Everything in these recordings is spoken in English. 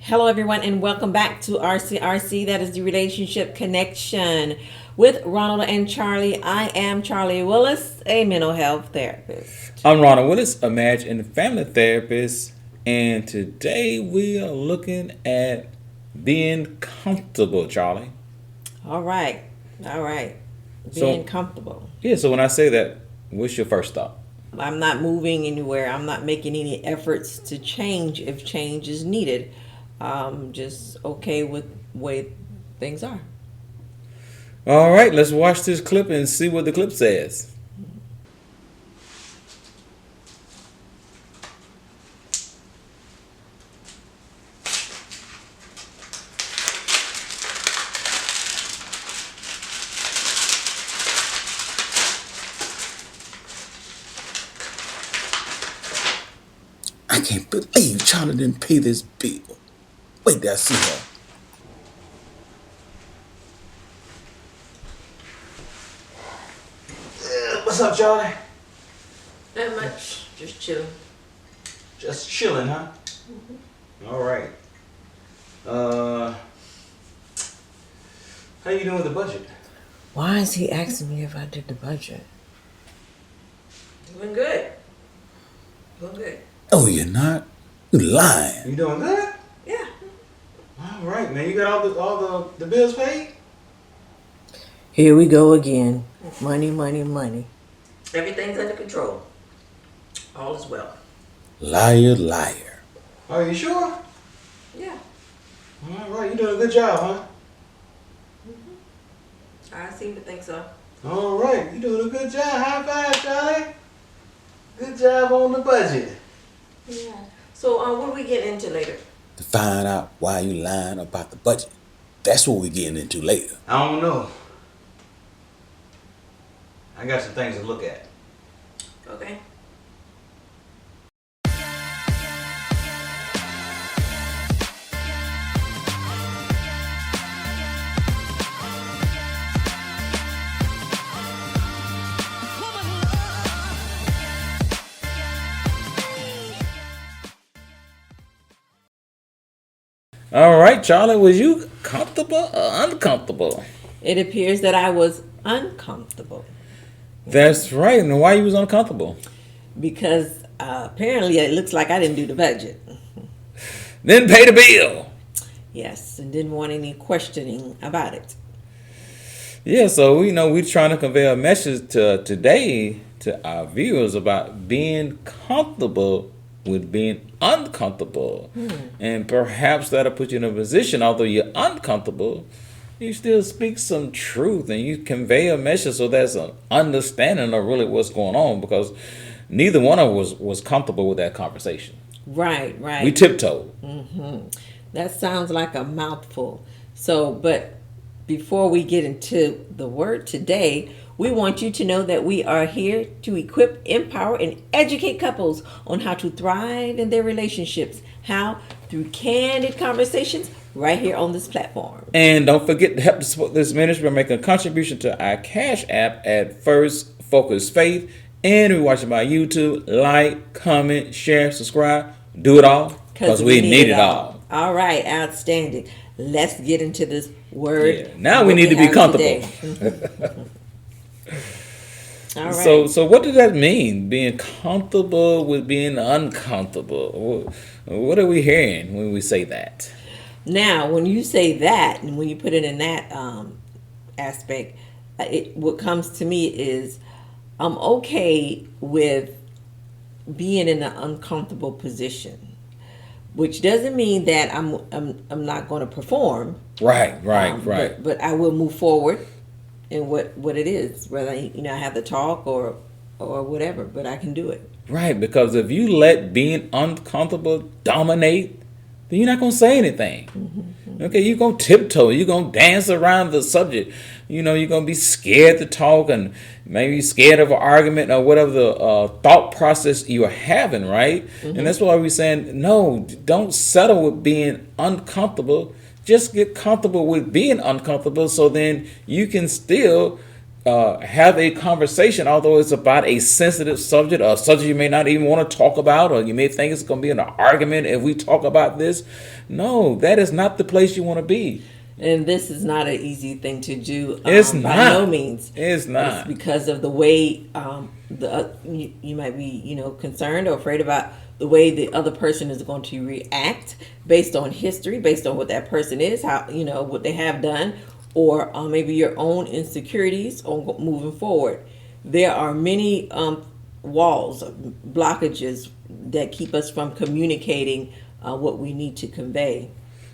Hello, everyone, and welcome back to RCRC. That is the Relationship Connection with Ronald and Charlie. I am Charlie Willis, a mental health therapist. I'm Ronald Willis, a marriage and family therapist, and today we are looking at being comfortable, Charlie. All right, all right. Being comfortable. So when I say that, what's your first thought? I'm not moving anywhere. I'm not making any efforts to change if change is needed. Just okay with the way things are. All right, let's watch this clip and see what the clip says. I can't believe Charlie didn't pay this bill. Wait till I see her. What's up, Charlie? Not much. Just chilling. Just chilling, huh? All right. How you doing with the budget? Why is he asking me if I did the budget? Doing good. Doing good. Oh, you're not? You lying. You doing good? Yeah. All right, man. You got all the bills paid? Here we go again. Money, money, money. Everything's under control. All is well. Liar, liar. Are you sure? Yeah. All right, you doing a good job, huh? I seem to think so. All right, you doing a good job. High five, Charlie. Good job on the budget. Yeah. So, what are we getting into later? To find out why you lying about the budget. That's what we're getting into later. I don't know. I got some things to look at. Okay. All right, Charlie, was you comfortable or uncomfortable? It appears that I was uncomfortable That's right. And why you was uncomfortable? because apparently it looks like I didn't do the budget. Didn't pay the bill. Yes, and didn't want any questioning about it. Yeah, so we're trying to convey a message today to our viewers about being comfortable with being uncomfortable. And perhaps that'll put you in a position, although you're uncomfortable, you still speak some truth and you convey a message so there's an understanding of really what's going on, because neither one of us was comfortable with that conversation. Right, right. We tiptoed. That sounds like a mouthful. So, but before we get into the word today, we want you to know that we are here to equip, empower, and educate couples on how to thrive in their relationships. How? Through candid conversations right here on this platform. And don't forget to help to support this ministry by making a contribution to our Cash App at First Focus Faith. And if you're watching by YouTube, like, comment, share, subscribe. Do it all because we need it all. All right, outstanding. Let's get into this word. Yeah. Now we need to be comfortable. All right. So what does that mean? Being comfortable with being uncomfortable. What are we hearing when we say that? Now, when you say that, and when you put it in that aspect, what comes to me is I'm okay with being in an uncomfortable position, which doesn't mean that I'm not going to perform. Right. But I will move forward in what it is, whether I have to talk or whatever. But I can do it. Right, because if you let being uncomfortable dominate, then you're not going to say anything. Okay, you're going to tiptoe. You're going to dance around the subject. You're going to be scared to talk and maybe scared of an argument or whatever the thought process you're having, right? And that's why we're saying, no, don't settle with being uncomfortable. Just get comfortable with being uncomfortable so then you can still have a conversation, although it's about a sensitive subject, a subject you may not even want to talk about, or you may think it's going to be an argument if we talk about this. No, that is not the place you want to be. And this is not an easy thing to do. It's By not. no means. It's not. It's because of the way you might be, concerned or afraid about the way the other person is going to react based on history, based on what that person is, how what they have done, or maybe your own insecurities on moving forward. There are many walls, blockages that keep us from communicating what we need to convey.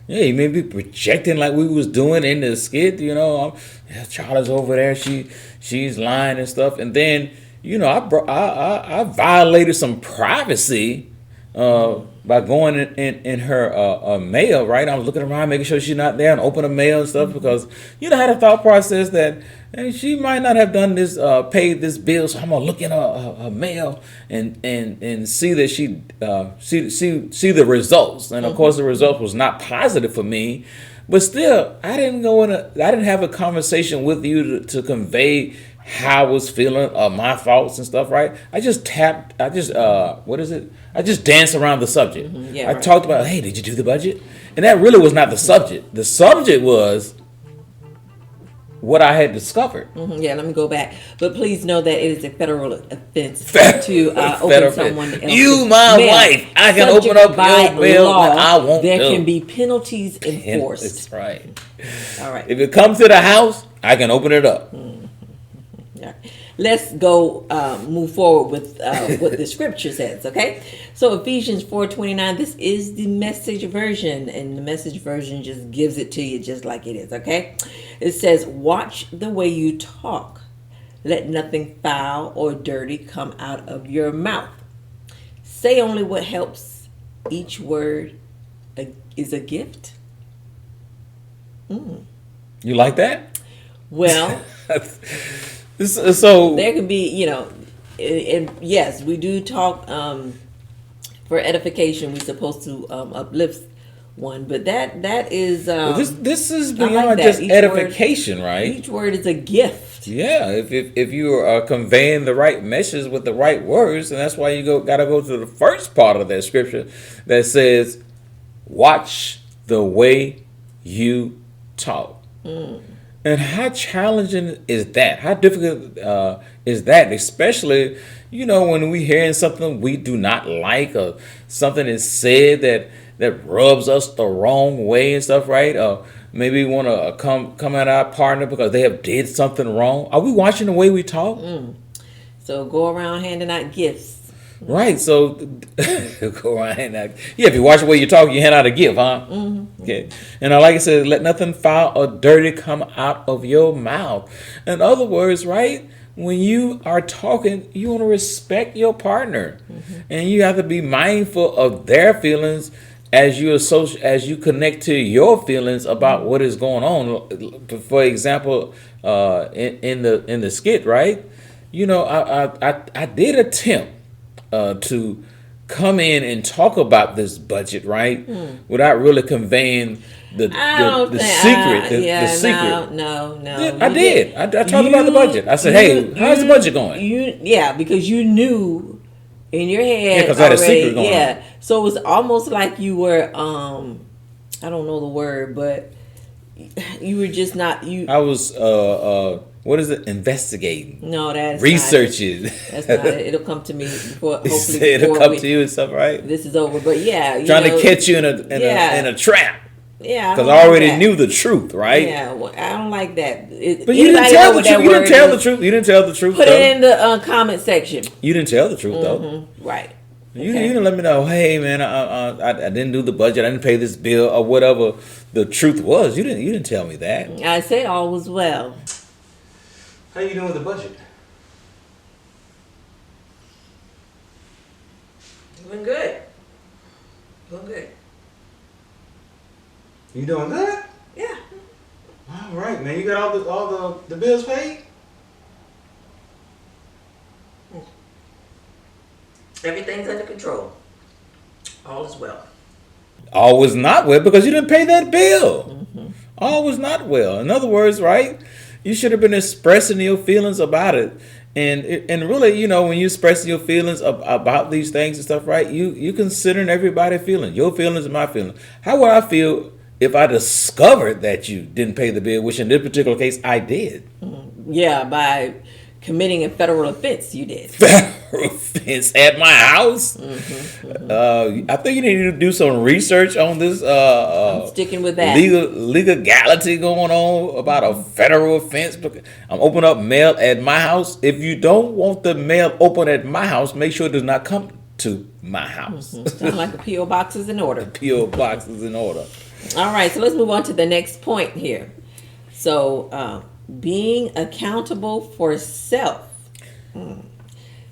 Yeah, you may be projecting like we was doing in the skit, Charlotte's over there, she's lying and stuff, and then I violated some privacy by going in her mail, right? I'm looking around, making sure she's not there, and open the mail and stuff, because I had a thought process that she might not have done this, paid this bill, so I'm gonna look in her mail and see that she see the results, and of course the result was not positive for me, but still I didn't have a conversation with you to convey how I was feeling, my thoughts and stuff, right? I just danced around the subject. I talked about, hey, did you do the budget? And that really was not the subject. The subject was what I had discovered. Yeah, let me go back. But please know that it is a federal offense to open someone else's You, my mail. wife, I can Subject open up by your mail law, when I want there to. can be penalties enforced. That's right. All right. If it comes to the house, I can open it up. Yeah. Let's go move forward with what the scripture says, okay? So Ephesians 4:29, this is the Message version, and the Message version just gives it to you just like it is, okay? It says, watch the way you talk. Let nothing foul or dirty come out of your mouth. Say only what helps. Each word is a gift. You like that? Well... So there could be, and yes, we do talk for edification. We're supposed to uplift one, but that is this is I like beyond that. just Each edification, word, right? Each word is a gift. Yeah, if you are conveying the right message with the right words, and that's why you gotta go to the first part of that scripture that says, "Watch the way you talk." And how challenging is that? How difficult is that? Especially, when we hearing something we do not like, or something is said that rubs us the wrong way and stuff, right? Or maybe we want to come at our partner because they have did something wrong. Are we watching the way we talk? So go around handing out gifts. Right, so go around and if you watch the way you talk, you hand out a gift, huh? Okay, and like I said, let nothing foul or dirty come out of your mouth. In other words, right, when you are talking, you want to respect your partner, and you have to be mindful of their feelings as you connect to your feelings about what is going on. For example, in the skit, right? I did attempt to come in and talk about this budget, right? Without really conveying the secret. The secret. No. Yeah, I did. I talked about the budget. I said, hey, how's the budget going? Because you knew in your head. Yeah, because I had a secret going on. Yeah, so it was almost like you were, I don't know the word, but you were just not, I was, what is it? Investigating. No, that's researching. That's not it. It'll come to me before. Hopefully, it'll come to you and stuff, right? This is over, but yeah, trying to catch you in a trap. Yeah, because I already knew the truth, right? Yeah, well, I don't like that. But you didn't tell the truth. You didn't tell the truth. You didn't tell the truth. Put it in the comment section. You didn't tell the truth though. Right. You didn't let me know. Hey man, I didn't do the budget. I didn't pay this bill or whatever the truth was. You didn't tell me that. I said all was well. How you doing with the budget? Doing good. Doing good. You doing good? Yeah. All right, man. You got all the bills paid? Everything's under control. All is well. All was not well because you didn't pay that bill. All was not well. In other words, right? You should have been expressing your feelings about it. And really, you know, when you express your feelings about these things and stuff, right? You considering everybody's feeling, your feelings and my feelings. How would I feel if I discovered that you didn't pay the bill, which in this particular case I did? Yeah, by committing a federal offense, you did. Federal offense at my house. I think you need to do some research on this. I'm sticking with that. Legality going on about a federal offense. I'm opening up mail at my house. If you don't want the mail open at my house, make sure it does not come to my house. Sound like the P.O. box is in order. P.O. box is in order. All right, so let's move on to the next point here. So, being accountable for self.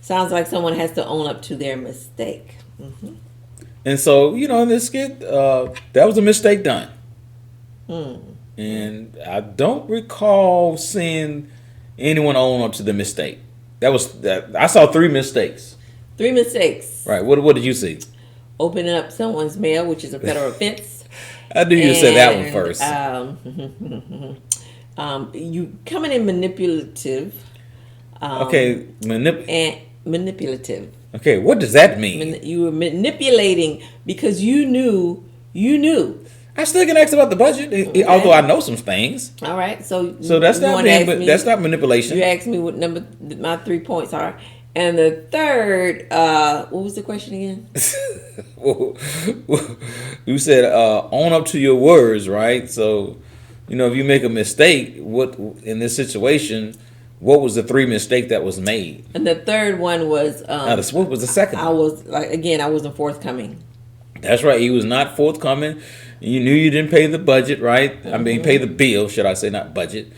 Sounds like someone has to own up to their mistake. And so, you know, in this skit, that was a mistake done. And I don't recall seeing anyone own up to the mistake. I saw 3 mistakes. 3 mistakes. Right. What did you see? Opening up someone's mail, which is a federal offense. I knew you said that one first. You coming in manipulative. Okay. Manipulative. Okay, what does that mean? You were manipulating because you knew. I still get asked about the budget, although I know some things. All right, so that's not that's not manipulation. You asked me what number my 3 points are, and the third, what was the question again? You said own up to your words, right? So, you know, if you make a mistake, what in this situation, what was the 3 mistake that was made? And the third one was what was the second? I wasn't forthcoming. That's right. He was not forthcoming. You knew you didn't pay the budget, right? I mean, pay the bill, should I say, not budget.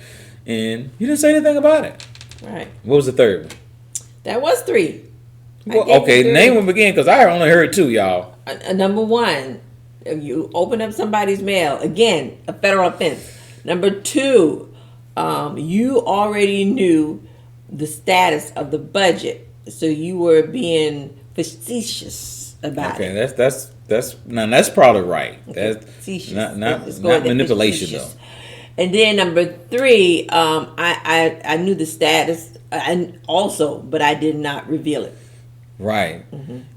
And you didn't say anything about it. Right. What was the third one? That was 3. Well, okay, name them again, because I only heard 2, y'all. Number 1, you open up somebody's mail. Again, a federal offense. Number 2, you already knew the status of the budget, so you were being facetious about it. Okay, that's probably right. That's Facetious. not Let's go with manipulation facetious. though. And then number 3, I knew the status, and also, but I did not reveal it. Right.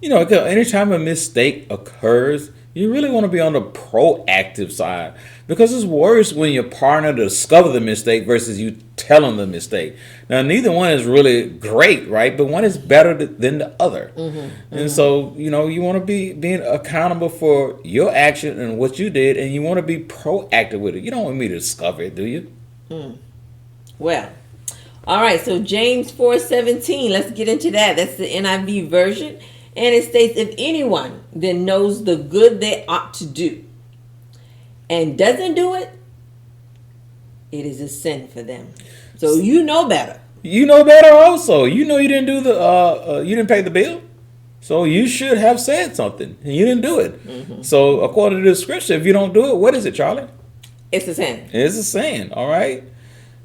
You know, anytime a mistake occurs, you really want to be on the proactive side, because it's worse when your partner discovers the mistake versus you telling the mistake. Now, neither one is really great, right? But one is better than the other. And so, you know, you want to be being accountable for your action and what you did, and you want to be proactive with it. You don't want me to discover it, do you? Well, all right, so James 4:17, let's get into that. That's the NIV version. And it states, if anyone then knows the good they ought to do and doesn't do it, it is a sin for them. So you know better. You know better also. You know you didn't do you didn't pay the bill. So you should have said something, and you didn't do it. So according to the scripture, if you don't do it, what is it, Charlie? It's a sin. It's a sin, all right?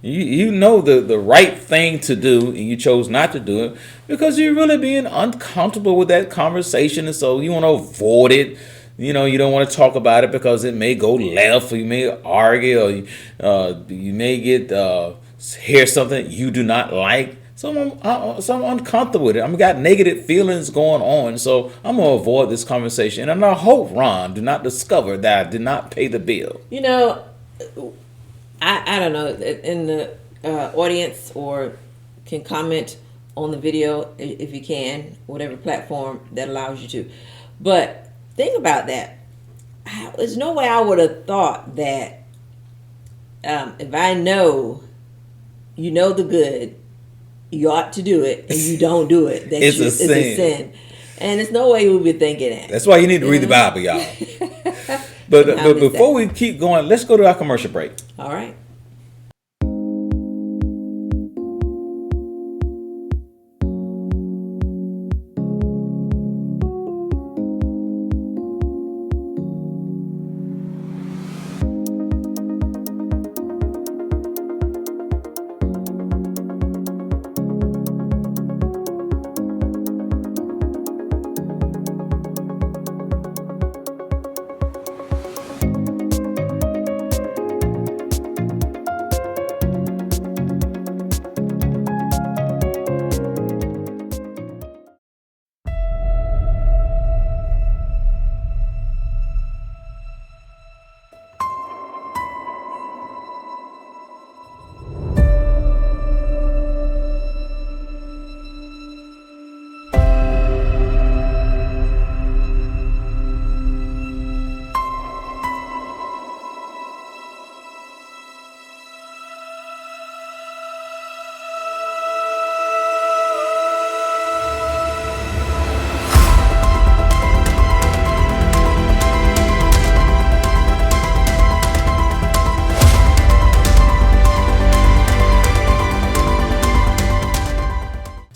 You know the right thing to do, and you chose not to do it because you're really being uncomfortable with that conversation, and so you want to avoid it. You know, you don't want to talk about it because it may go left, or you may argue, or you may hear something you do not like. So I'm uncomfortable with it. I've got negative feelings going on, so I'm gonna avoid this conversation. And I hope Ron do not discover that I did not pay the bill. You know, I don't know, in the audience, or can comment on the video if you can, whatever platform that allows you to. But think about that. There's no way I would have thought that if I know, you know the good, you ought to do it, and you don't do it, that It's a it's a sin. And there's no way we would be thinking that. That's why you need to read the Bible, y'all. But before we keep going, let's go to our commercial break. All right.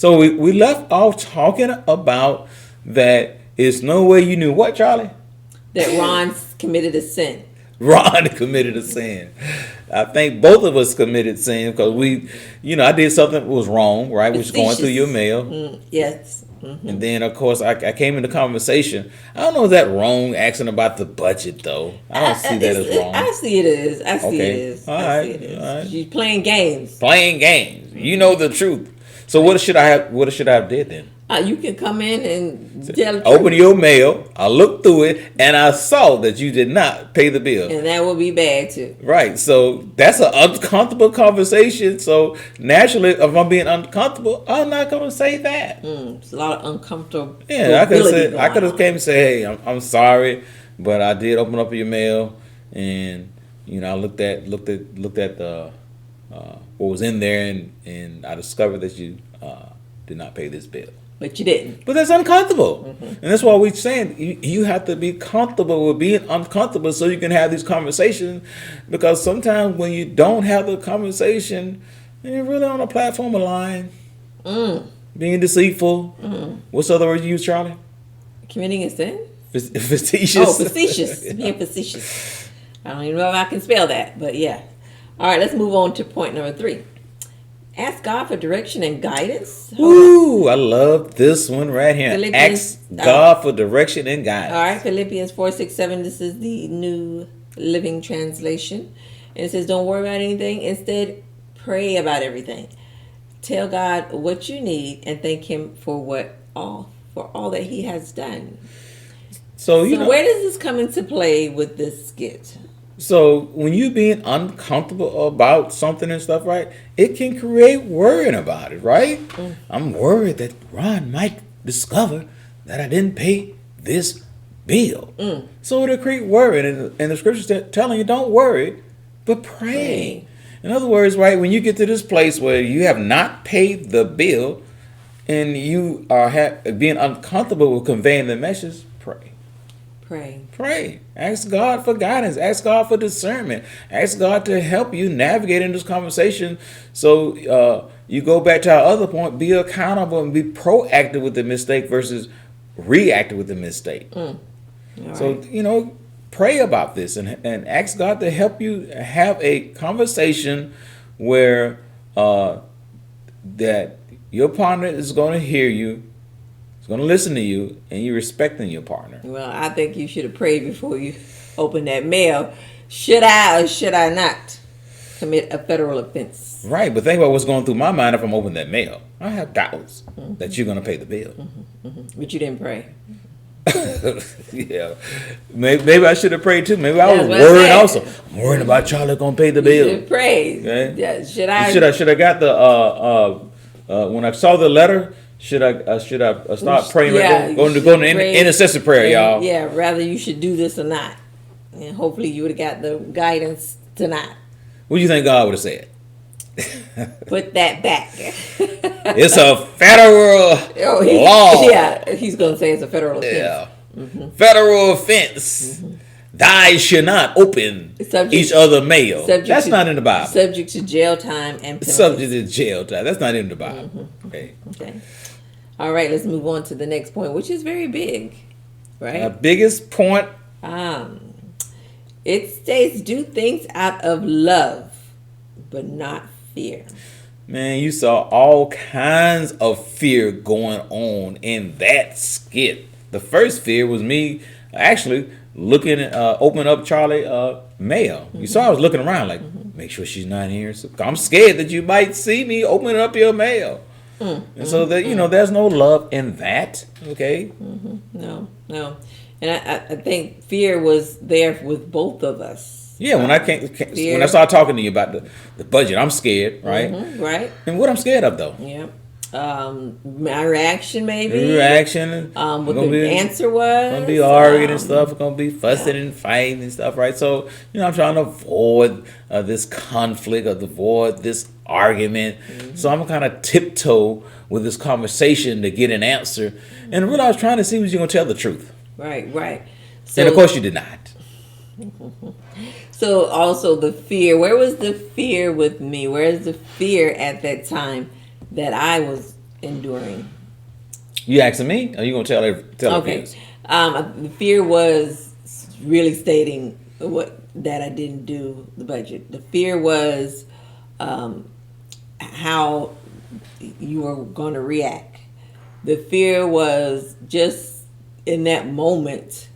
So we left off talking about that. It's no way you knew what, Charlie? That Ron's committed a sin. Ron committed a sin. I think both of us committed sin because I did something that was wrong, right? Which is going through your mail. Yes. Mm-hmm. And then, of course, I came into conversation. I don't know if that wrong asking about the budget, though. I don't see that as wrong. I see it is. I see Okay. it is. All I right. see it is. All right. She's playing games. Playing games. You know the truth. So what should I have? What should I have did then? You can come in and tell the Open truth. your mail. I looked through it and I saw that you did not pay the bill. And that will be bad too. Right. So that's an uncomfortable conversation. So naturally, if I'm being uncomfortable, I'm not going to say that. It's a lot of uncomfortable. Yeah, I could have came and say, "Hey, I'm sorry, but I did open up your mail, and I looked at the what was in there, and I discovered that you did not pay this bill." But you didn't. But that's uncomfortable, and that's why we're saying you have to be comfortable with being uncomfortable so you can have these conversations. Because sometimes when you don't have the conversation, you're really on a platform of lying, being deceitful. What's the other word you use, Charlie? Committing a sin? Facetious. Oh, facetious. Being facetious. I don't even know if I can spell that, but yeah. All right, let's move on to point number 3. Ask God for direction and guidance. Ooh, I love this one right here. Philippians- Ask God for direction and guidance. All right, Philippians 4:6-7. This is the New Living Translation. And it says, don't worry about anything. Instead, pray about everything. Tell God what you need and thank Him for all that He has done. So Where does this come into play with this skit? So when you being uncomfortable about something and stuff, right, it can create worrying about it, right? I'm worried that Ron might discover that I didn't pay this bill. So it'll create worry. And the scriptures telling you don't worry, but pray. In other words, right, when you get to this place where you have not paid the bill and you are being uncomfortable with conveying the message, pray. Pray. Ask God for guidance. Ask God for discernment. Ask God to help you navigate in this conversation. So you go back to our other point, be accountable and be proactive with the mistake versus reactive with the mistake. So, pray about this and ask God to help you have a conversation where that your partner is going to hear you, is going to listen to you, and you're respecting your partner. Well, I think you should have prayed before you open that mail. Should I or should I not commit a federal offense? Right, but think about what's going through my mind if I'm opening that mail. I have doubts that you're going to pay the bill. But you didn't pray. Yeah, maybe I should have prayed too. Maybe I was That's what I worried said. also. I'm worried about Charlie gonna pay the You bill. should pray. Okay. Yeah, should I? Should I got the when I saw the letter? Should I start praying? Yeah, Right there? you Going to should pray. intercessory prayer, y'all. Yeah, rather you should do this or not. And hopefully you would have got the guidance to not. What do you think God would have said? Put that back. It's a federal law. Yeah, he's going to say it's a federal offense. Yeah. Federal offense. Thou shall not open each other mail. That's not in the Bible. Subject to jail time and penalties. Subject to jail time. That's not in the Bible. Okay. All right, let's move on to the next point, which is very big, right? The biggest point. It states, do things out of love, but not fear. Man, you saw all kinds of fear going on in that skit. The first fear was me actually looking at opening up Charlie mail. You saw I was looking around like, make sure she's not here. So I'm scared that you might see me opening up your mail. And so that there's no love in that. Okay. No. And I think fear was there with both of us. Yeah, when I started talking to you about the budget, I'm scared, right? Right. And what I'm scared of though? Yeah. My reaction maybe. Reaction. What the answer was. Gonna be arguing and stuff. We're gonna be fussing and fighting and stuff, right? So I'm trying to avoid this conflict or avoid this argument. So I'm kind of tiptoe with this conversation to get an answer. And really, I was trying to see was you gonna tell the truth. Right. So, And of course, you did not. So also the fear. Where was the fear with me? Where is the fear at that time that I was enduring. You asking me? Or you gonna tell Okay. us? The fear was really stating that I didn't do the budget. The fear was how you were going to react. The fear was just in that moment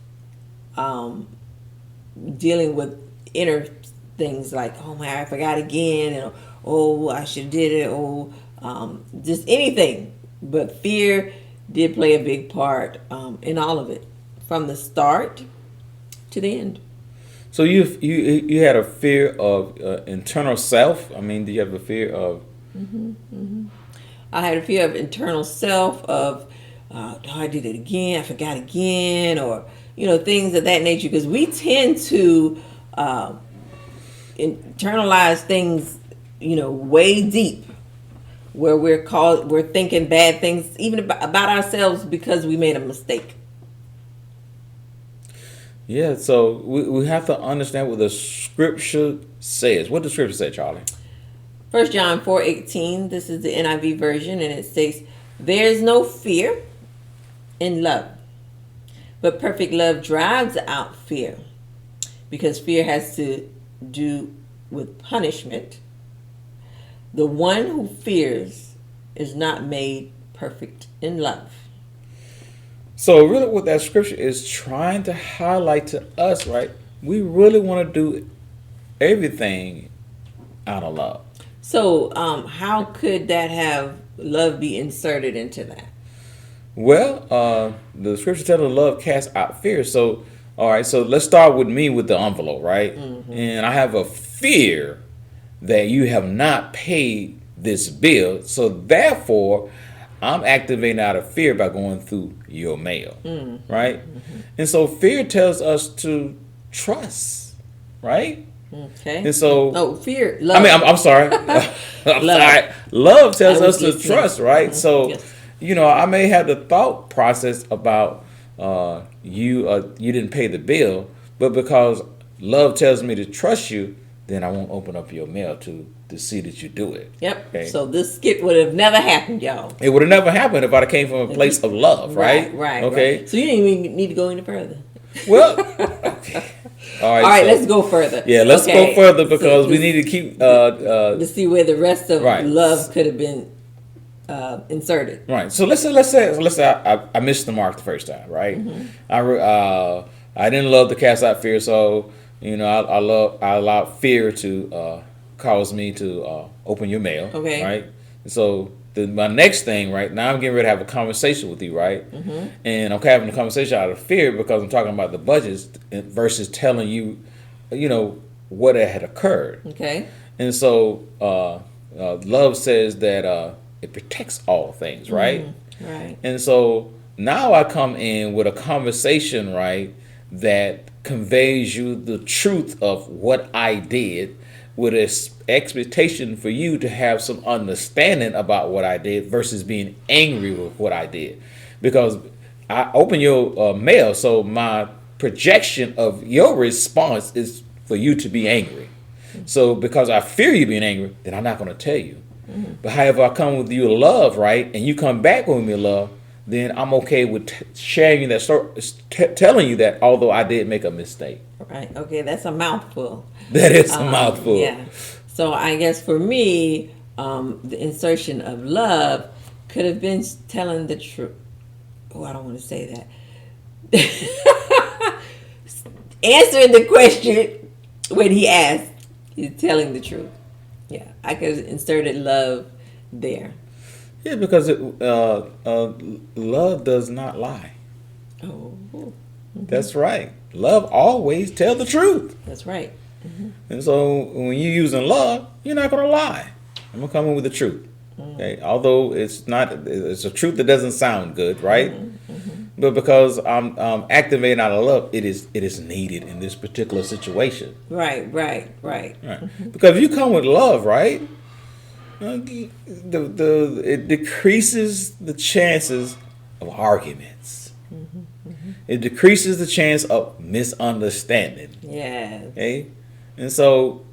dealing with inner things like, oh my, I forgot again, and oh, I should have did it, oh, just anything. But fear did play a big part in all of it, from the start to the end. So you had a fear of internal self. I mean, do you have a fear of? I had a fear of internal self, of oh, I did it again, I forgot again, or things of that nature. Because we tend to internalize things, way deep, where we're thinking bad things, even about ourselves, because we made a mistake. Yeah. So we have to understand what the scripture says. What does scripture say, Charlie? 1 John 4:18. This is the NIV version, and it states, "There's no fear in love, but perfect love drives out fear, because fear has to do with punishment. The one who fears is not made perfect in love." So really, what that scripture is trying to highlight to us, right? We really want to do everything out of love. So, how could that have love be inserted into that? Well, the scripture tells us love casts out fear. So, all right. So let's start with me with the envelope, right? And I have a fear that you have not paid this bill. So therefore, I'm activating out of fear by going through your mail, right? And so fear tells us to trust, right? Okay. And so, Fear, love. I mean, I'm sorry. I'm Love. sorry. Love tells I was us to listening. trust, right? So, Yes. I may have the thought process about you didn't pay the bill, but because love tells me to trust you, then I won't open up your mail to see that you do it. Yep. Okay. So this skit would have never happened, y'all. It would have never happened if I came from a place of love, right? Right. Okay. Right. So you didn't even need to go any further. Well, okay. All right. All right, so- let's go further. Yeah, let's Okay. go further because So we this- need to keep. to see where the rest of Right. love could have been inserted. Right. So let's say I missed the mark the first time, right? I didn't love the cast out fear, so I allowed fear to cause me to open your mail. Okay. Right. So my next thing, right now, I'm getting ready to have a conversation with you, right? And I'm having a conversation out of fear because I'm talking about the budgets versus telling you, what had occurred. Okay. And so love says that it protects all things, right? Right. And so now I come in with a conversation, right, that conveys you the truth of what I did with an expectation for you to have some understanding about what I did versus being angry with what I did. Because I open your mail, so my projection of your response is for you to be angry. So because I fear you being angry, then I'm not going to tell you. But however, I come with you love, right, and you come back with me love, then I'm okay with sharing that story, telling you that although I did make a mistake. Right. Okay. That's a mouthful. That is a mouthful. Yeah. So I guess for me, the insertion of love could have been telling the truth. Oh, I don't want to say that. Answering the question when he asked, he's telling the truth. Yeah, I could have inserted love there. Yeah, because love does not lie. Oh, That's right. Love always tell the truth. that's right. And so when you're using love, you're not going to lie. I'm going to come in with the truth. Okay? Although it's a truth that doesn't sound good, right? But because I'm activating out of love, it is needed in this particular situation. Right. Right. Because if you come with love, right, it decreases the chances of arguments. It decreases the chance of misunderstanding. Yes. Okay, and so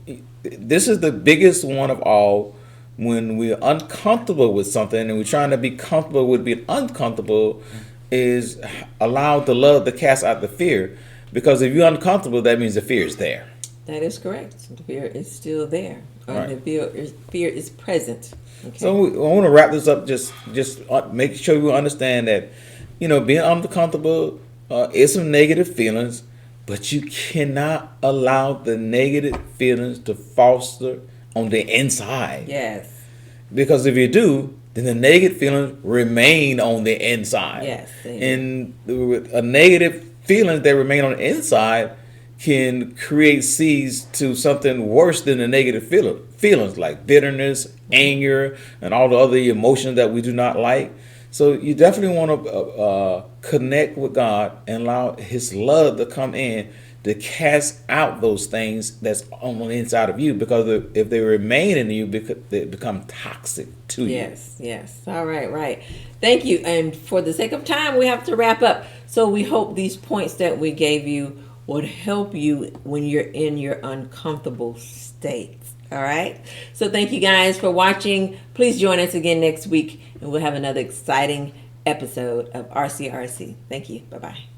this is the biggest one of all when we're uncomfortable with something and we're trying to be comfortable with being uncomfortable, is allow the love to cast out the fear. Because if you're uncomfortable, that means the fear is there. That is correct. The fear is still there. Right. The fear is present. Okay. So I want to wrap this up. Just make sure we understand that, being uncomfortable is some negative feelings, but you cannot allow the negative feelings to foster on the inside. Yes. Because if you do, then the negative feelings remain on the inside. Yes. And a negative feelings that remain on the inside can create seeds to something worse than the negative feelings like bitterness, anger, and all the other emotions that we do not like. So you definitely want to connect with God and allow His love to come in to cast out those things that's on the inside of you, because if they remain in you, they become toxic to you. Yes. All right. Thank you. And for the sake of time, we have to wrap up. So we hope these points that we gave you would help you when you're in your uncomfortable state. All right. So thank you guys for watching. Please join us again next week, and we'll have another exciting episode of RCRC. Thank you. Bye-bye.